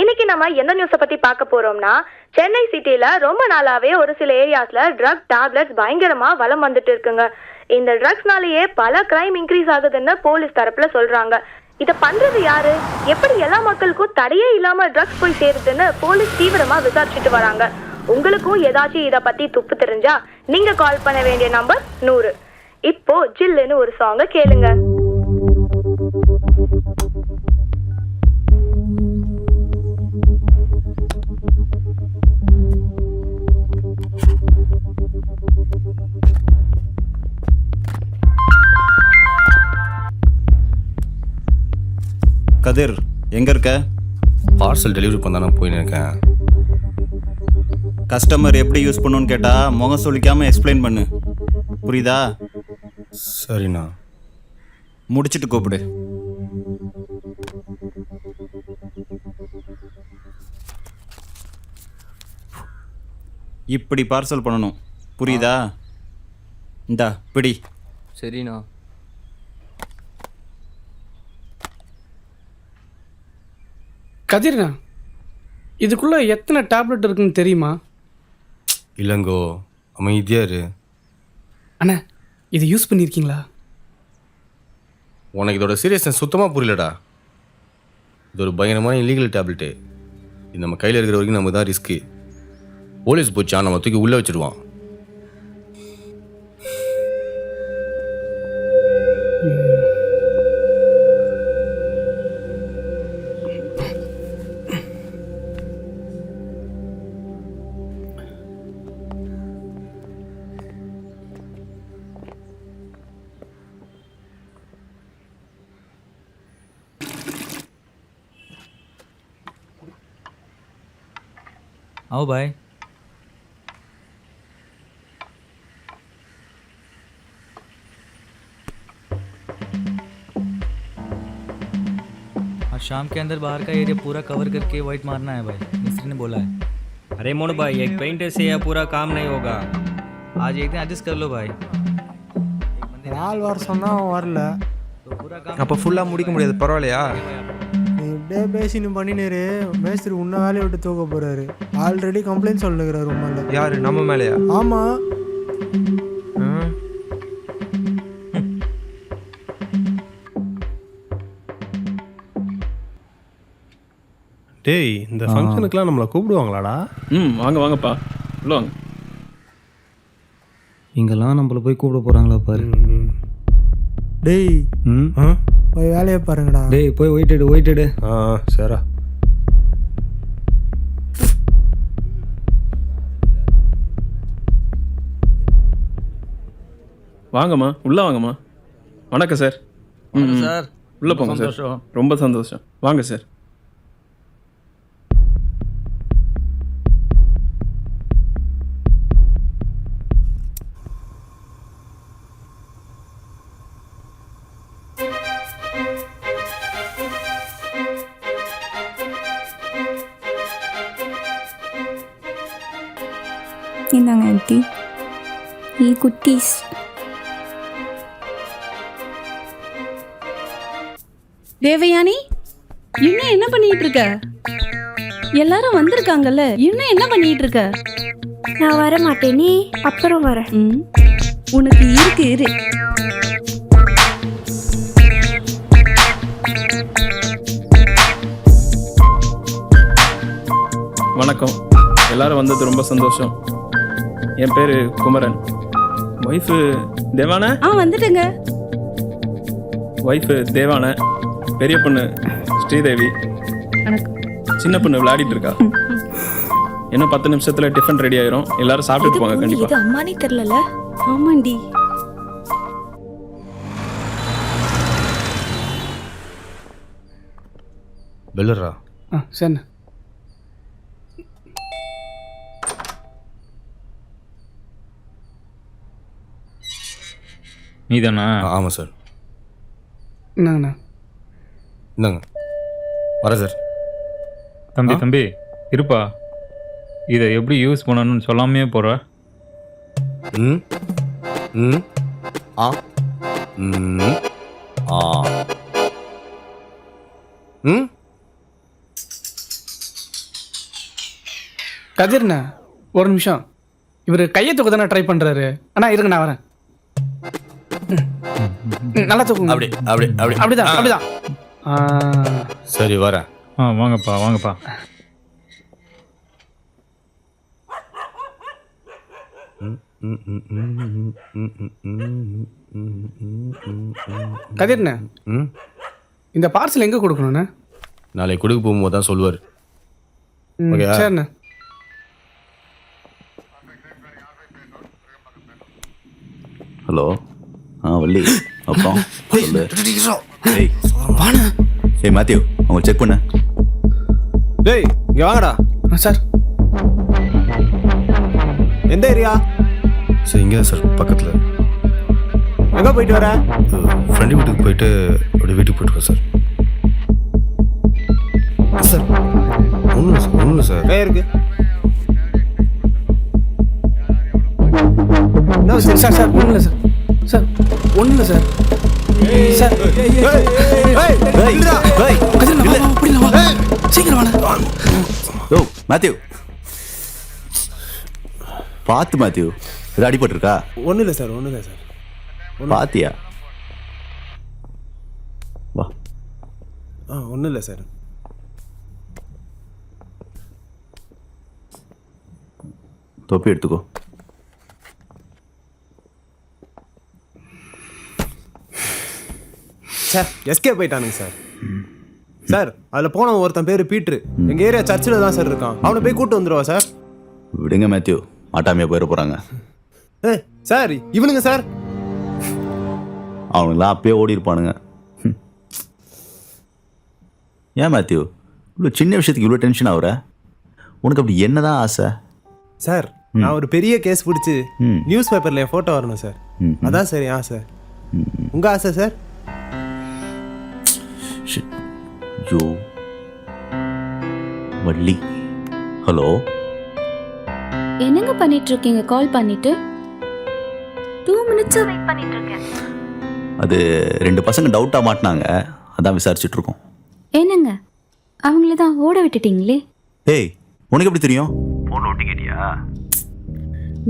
இன்னைக்கு நம்ம எந்த நியூஸை பத்தி பார்க்க போறோம்னா, சென்னை சிட்டில ரொம்ப நாளாவே ஒரு சில ஏரியாஸ்ல ட்ரக் டேப்லெட்ஸ் பயங்கரமா வலம் வந்துட்டு இருக்குங்க. இந்த ட்ரக்ஸ்னாலேயே பல கிரைம் இன்க்ரீஸ் ஆகுதுன்னு போலீஸ் தரப்புல சொல்றாங்க. இத பண்றது யாரு, எப்படி எல்லா மக்களுக்கும் தடையே இல்லாம ட்ரக்ஸ் போய் சேருதுன்னு போலீஸ் தீவிரமா விசாரிச்சுட்டு வராங்க. உங்களுக்கும் ஏதாச்சும் இத பத்தி துப்பு தெரிஞ்சா நீங்க கால் பண்ண வேண்டிய நம்பர் 100. இப்போ ஜில்லுன்னு ஒரு சாங்க கேளுங்க. கதிர் எங்க இருக்க? பார்சல் டெலிவரி பண்ண போயின்னு இருக்கேன். கஸ்டமர் எப்படி யூஸ் பண்ணணும்னு கேட்டா முகம் சொல்லிக்காம எக்ஸ்பிளைன் பண்ணு, புரியுதா? சரிண்ணா. முடிச்சிட்டு கூப்பிடு. இப்படி பார்சல் பண்ணணும், புரியுதா? இந்தா பிடி. சரிண்ணா. கதிர்ண்ணா, இதுக்குள்ளே எத்தனை டேப்லெட் இருக்குன்னு தெரியுமா? இல்லைங்கோ, அமைதியா இரு. அண்ணா, இது யூஸ் பண்ணியிருக்கீங்களா? உனக்கு இதோட சீரியஸ்னஸ் சுத்தமாக புரியலடா. இது ஒரு பயங்கரமான இல்லீகல் டேப்லெட்டு. இது நம்ம கையில் இருக்கிற வரைக்கும் நமக்கு தான் ரிஸ்க்கு. போலீஸ் போச்சா நம்ம தூக்கி உள்ளே வச்சுடுவான். आओ भाई. आज शाम के अंदर बाहर का एरिया पूरा कवर करके वाइट मारना है भाई, मिस्त्री ने बोला है. अरे मोनू भाई, एक पेंटर से यह पूरा काम नहीं होगा. आज एक दिन एडजस्ट कर लो भाई. நாலு வருஷம் தான் வரல. तो पूरा काम அப்போ ஃபுல்லாக முடிக்க முடியாது, பரவாயில்லையா? நீ இப்படியே பேசின்னு பண்ணினேரு, மேஸ்திரி உன்னை வேலையை விட்டு தூக்க போறாரு. ஆல்ரெடி கம்ப்ளைண்ட் சொல்லுங்கிறாரு உண்மையில. யாரு, நம்ம மேலேயா? ஆமா. டேய், இந்த ஃபங்க்ஷனுக்குலாம் நம்மளை கூப்பிடுவாங்களாடா? வாங்க வாங்கப்பா, உள்ள வாங்க. இங்கெல்லாம் நம்மள போய் கூப்பிட போகிறாங்களா பாரு. டேய், போய் வேலையை பாருங்கடா. டேய் போய் ஒயிட்டடு. சரா. வாங்கம்மா, உள்ள வாங்கம்மா. வணக்கம் சார். சார் உள்ள போங்க சார். ரொம்ப சந்தோஷம். வாங்க சார். இந்தாங்க ஆண்டி, குட்டீஸ். தேவயானி, இன்னும் என்ன பண்ணிட்டு இருக்க? எல்லாரும் வந்திருக்காங்கல்ல, இன்னும் என்ன பண்ணிட்டு இருக்க? நான் வர மாட்டேன், நீ அப்புறம் வர. உனக்கு இருக்கு இரு. வணக்கம், எல்லாரும் வந்தது ரொம்ப சந்தோஷம். என் பேர் குமரன். ஒய்ஃபு தேவான. வந்துட்டேங்க. ஒய்ஃபு தேவான, பெரிய பொண்ணு ஸ்ரீதேவி, சின்ன பொண்ணு விளையாடிட்டு இருக்கா. இன்னும் 10 நிமிஷத்துல டிஃபன் ரெடி ஆயிரும். எல்லாரும் சாப்பிட்டு போங்க. கண்டிப்பா. இது அம்மானே தெரியல. ஆமாண்டி. பெல்லரா. சரி. நீதானா? ஆமாம் சார். என்னங்கண்ணா? இந்தாங்க வரேன் சார். தம்பி இருப்பா, இதை எப்படி யூஸ் பண்ணணும்னு சொல்லாமே போகிற. ம் ம் ஆ ம் ஆ ம் கதிர்ண்ணா ஒரு நிமிஷம். இவர் கையை தூக்க தானே ட்ரை பண்ணுறாரு. அண்ணா இருங்க நான் வரேன். நல்லா தூக்குங்க. அப்படி அப்படி அப்படி அப்படிதான் அப்படிதான். சரி வரேன். வாங்கப்பா வாங்கப்பா. கதிர்ண்ணா இந்த பார்சல் எங்கே கொடுக்கணுண்ணே? நாளைக்கு கொடுக்க போகும்போது தான் சொல்லுவார். ஓகேயா? சரிண்ணே. ஹலோ. வள்ளி அப்புறம் சொல்லு. ஏய் மாத்தியோ அவங்க செக் பண்ண. டேய் இங்கே வாங்கடா. சார் எந்த ஏரியா? சார் இங்கே தான் சார் பக்கத்தில். எங்கே போயிட்டு வர? ஃப்ரெண்டு வீட்டுக்கு போயிட்டு அப்படியே வீட்டுக்கு போயிட்டு சார். சார் ஒன்றும் இல்லை சார். கையா இருக்கு. சார் சார் ஒன்றும் இல்லை சார். சார் ஒன்றும் இல்லை சார். சார் சீக்கிரம் வாங்க. ஓ மாத்தியோ பார்த்து மாத்தியோ இது அடிபட்டிருக்கா? ஒன்றும் இல்லை சார். ஒன்றும் இல்லை சார். பாத்தியா? வா. ஒன்றும் இல்லை சார். தொப்பி எடுத்துக்கோ. சார் எஸ்கே போயிட்டானுங்க சார். சார் அதில் போனவன் ஒருத்தன் பேர் பீட்ரு. எங்கள் ஏரியா சர்ச்சில் தான் சார் இருக்கான். அவனை போய் கூட்டு வந்துடுவா சார். விடுங்க மேத்யூ, ஆட்டாமையாக போயிட போகிறாங்க. சார் இவனுங்க சார் அவனுங்களாம் அப்பயே ஓடி இருப்பானுங்க. ஏன் மேத்யூ இவ்வளோ சின்ன விஷயத்துக்கு இவ்வளோ டென்ஷன் ஆகுற? உனக்கு அப்படி என்னதான் ஆசை? சார் நான் ஒரு பெரிய கேஸ் பிடிச்சி நியூஸ் பேப்பரில் என் ஃபோட்டோ வரணும் சார். அதான் சார் என் ஆசை. உங்கள் ஆசை சார்? யோ வள்ளி. ஹலோ. என்னங்க பண்ணிட்டு இருக்கீங்க? கால் பண்ணிட்டு 2 minutes வெயிட் பண்ணிட்டு இருக்கேன். அது 2 பசங்க டவுட்டாக மாட்டினாங்க, அதான் விசாரிச்சுட்டு இருக்கோம். என்னங்க அவங்கள தான் ஓட விட்டுட்டீங்களே? ஏய் உனக்கு எப்படி தெரியும்? ஃபோன் ஒட்டி கேட்டியா?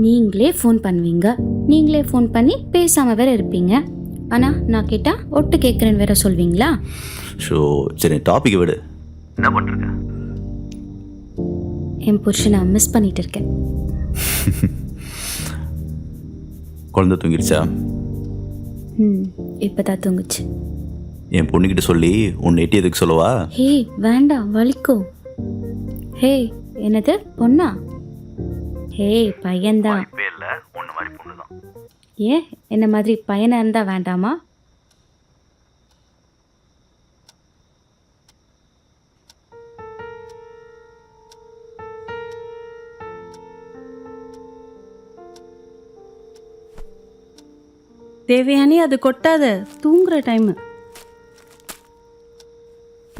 நீங்களே ஃபோன் பண்ணுவீங்க, நீங்களே ஃபோன் பண்ணி பேசாம வேற இருப்பீங்க. ஆனா நான் கேட்டா ஒட்டு கேட்குறேன்னு வேற சொல்வீங்களா? ஷோ சரி டாபிக் விடு. என்ன பண்ணிருக்க? என் புருஷனை மிஸ் பண்ணிட்டு இருக்கேன். குழந்தை தூங்கிருச்சா? இப்பதான் தூங்குச்சு. என் பொண்ணுக்கிட்ட சொல்லி உன்னை எட்டி எதுக்கு சொல்லவா? ஹே வேண்டாம், வலிக்கும். ஹே என்னது பொண்ணா? ஹே பையன்தான். ஏன் என்ன மாதிரி பையனா இருந்தா வேண்டாமா? தேவயானி அது கொட்டாத, தூங்குற டைம்.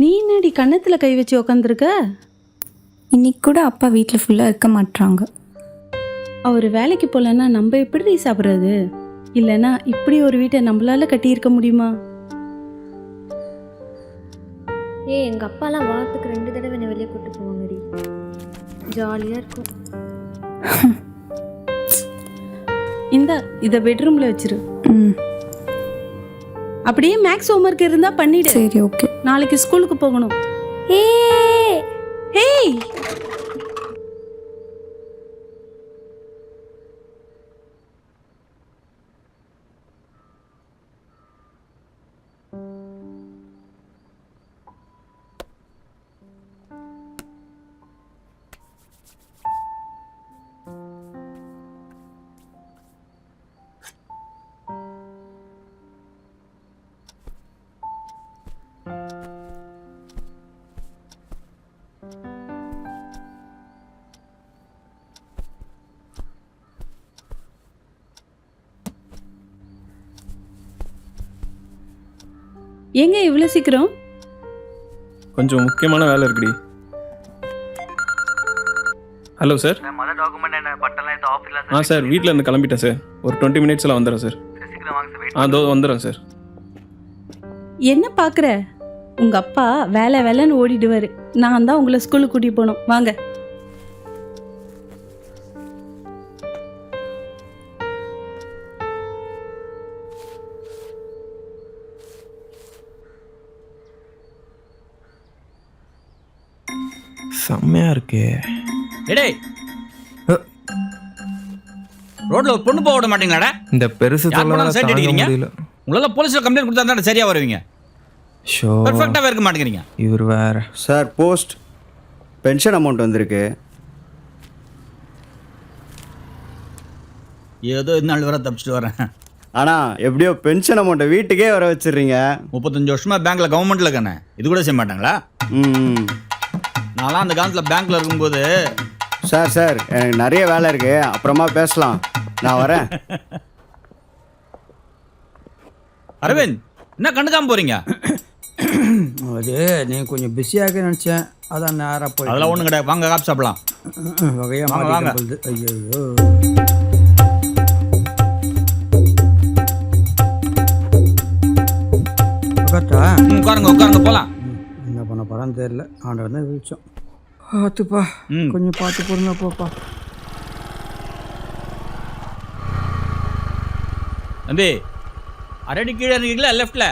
நீ என்னடி கன்னத்தில் கை வச்சு உக்காந்துருக்க? இன்னைக்கு கூட அப்பா வீட்டில் ஃபுல்லாக இருக்க மாட்டாங்க. அவர் வேலைக்கு போகலன்னா நம்ம எப்படி சாப்பிட்றது? இல்லைன்னா இப்படி ஒரு வீட்டை நம்மளால கட்டியிருக்க முடியுமா? எங்கள் அப்பாலாம் வாரத்துக்கு 2 தடவை என்னை வெளியே கூப்பிட்டு போவாங்கடி. ஜாலியாக இருக்கும். இந்த இதை பெட்ரூமில் வச்சிரு. அப்படியே மேக்ஸ் ஹோம்ஒர்க் இருந்தா பண்ணிடு. சரி ஓகே. நாளைக்கு ஸ்கூலுக்கு போகணும். ஹேய் எங்க இவ்வளோ சீக்கிரம்? கொஞ்சம் முக்கியமான வேலை இருக்குடி. Hello sir. சார் வீட்டில் இருந்து கிளம்பிட்டேன் சார். ஒரு 20 minutesல வந்துடுறேன் சார். அதோ வந்துடுறேன் சார். என்ன பார்க்குற? உங்கள் அப்பா வேலை வேலைன்னு ஓடிடுவார். நான் தான் உங்களை ஸ்கூலுக்கு கூட்டிகிட்டு போகணும். வாங்க. செம்மையா இருக்கே. எடே ரோட்ல ஒரு பொண்ணு போக விட மாட்டீங்களாடா? இந்த பெருசு சைட் அடிக்கிறீங்க. உங்களால போலீஸ்ல கம்ப்ளைண்ட் கொடுத்தா தான் சரியா வருவீங்க. பெர்ஃபெக்ட்டாவே இருக்க மாட்டேங்கிறீங்க. இவர் வேற. சார் போஸ்ட் பென்ஷன் அமௌண்ட் வந்திருக்கு. ஏதோ இந்த நாள் வர தப்பிச்சுட்டு வரேன். ஆனால் எப்படியோ பென்ஷன் அமௌண்ட்டை வீட்டுக்கே வர வச்சிடுறீங்க. 35 வருஷமா பேங்க்ல கவர்மெண்ட்ல இருக்கானே, இது கூட செய்ய மாட்டாங்களா? நான்லாம் அந்த காலத்தில் பேங்க்ல இருக்கும்போது. சார் சார் எனக்கு நிறைய வேலை இருக்கு, அப்புறமா பேசலாம், நான் வரேன். அரவிந்த் என்ன கண்டுக்காம போறீங்க? அது நீ கொஞ்சம் பிஸியாக நினச்சேன், அதான் நேராக போய். அதெல்லாம் ஒன்றும் கிடையாது, வாங்க காப்பி சாப்பிடலாம். வகையாக வாங்க. ஐயோ உட்காருங்க உட்காருங்க போலாம். என்ன பண்ண போறான்னு தெரியல, ஆண்டவன் தான் விழிச்சோம். பார்த்துப்பா, கொஞ்சம் பார்த்து பொறுங்க போப்பா. தம்பி அரடி கீழே இருக்கீங்களா லெஃப்ட்ல?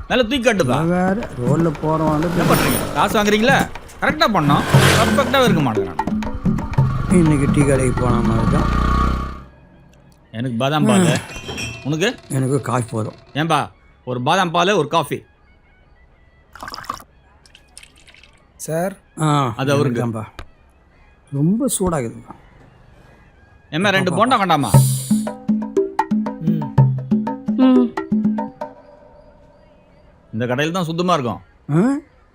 நல்லா தூக்கி கட்டுப்பா. வேற ரோட்ல போறோம், என்ன பண்றீங்க? காசு வாங்குறீங்களா? கரெக்டா பண்ணோம், பர்ஃபெக்டாக இருக்க மாட்டேங்கிறான். இன்னைக்கு டீ கடைக்கு போன மாதிரி தான். எனக்கு பாதாம் பால், உனக்கு? எனக்கு காஃபி போதும். ஏன்பா ஒரு பாதாம் பால் ஒரு காஃபி. சார் அது அவருக்கு தான்ப்பா, ரொம்ப சூடாகுதுப்பா. ஏமா 2 போண்டா வேண்டாமா? இந்த கடையில் தான் சுத்தமாக இருக்கும்,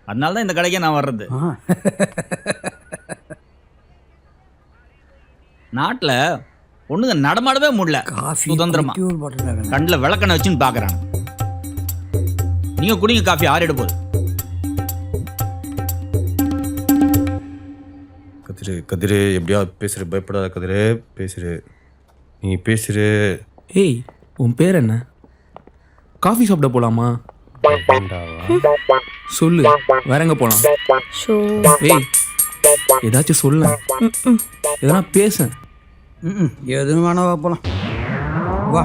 அதனால தான் இந்த கடைக்கே நான் வர்றது. நாட்டில் ஒண்ணுங்க நடமாடவே முடியல, சுதந்திரமா. கண்ணில் விளக்கணை வச்சுன்னு பார்க்குறாங்க. நீங்கள் குடிங்க காஃபி, ஆறிட போகுது. கதிரு கதிரு எப்படியா பேசுகிற, பயப்படாத கதிரு, பேசுகிற நீ பேசுகிற. ஏய் உன் பேர் என்ன? காஃபி சாப்பிட போலாமா? சொல்லு, வேற எங்க போலாம்? ஏய் ஏதாச்சும் சொல்ல, எதனா பேச. எதுவும் வேணா போலாம், வா.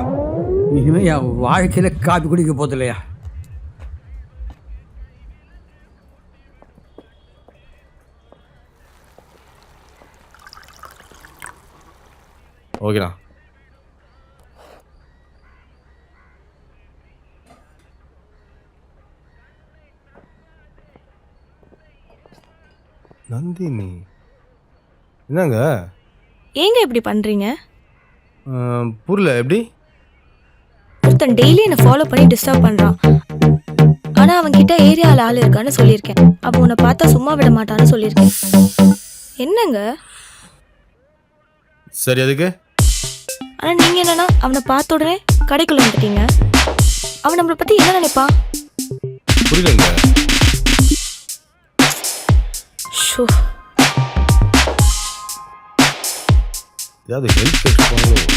இனிமே என் வாழ்க்கையில காப்பி குடிக்க போது இல்லையா? ஓகேண்ணா. நந்தினி என்னங்க? ஏங்க இப்படி பண்றீங்க? புரியல, எப்படி? ஒருத்தன் டெய்லி என்னை ஃபாலோ பண்ணி டிஸ்டர்ப் பண்றான். ஆனா அவன் கிட்ட ஏரியாவில் ஆள் இருக்கான்னு சொல்லியிருக்கேன். அப்போ உன்னை பார்த்தா சும்மா விட மாட்டான்னு சொல்லியிருக்கேன். என்னங்க? சரி அதுக்கு? ஆனா நீங்க என்னன்னா அவனை பார்த்த உடனே கடைக்குள்ள வந்துட்டீங்க. அவன் நம்மளை பத்தி என்ன நினைப்பான்? புரியலங்க. ஏதாவது ஹெல்ப் கேட்டு போனாலும்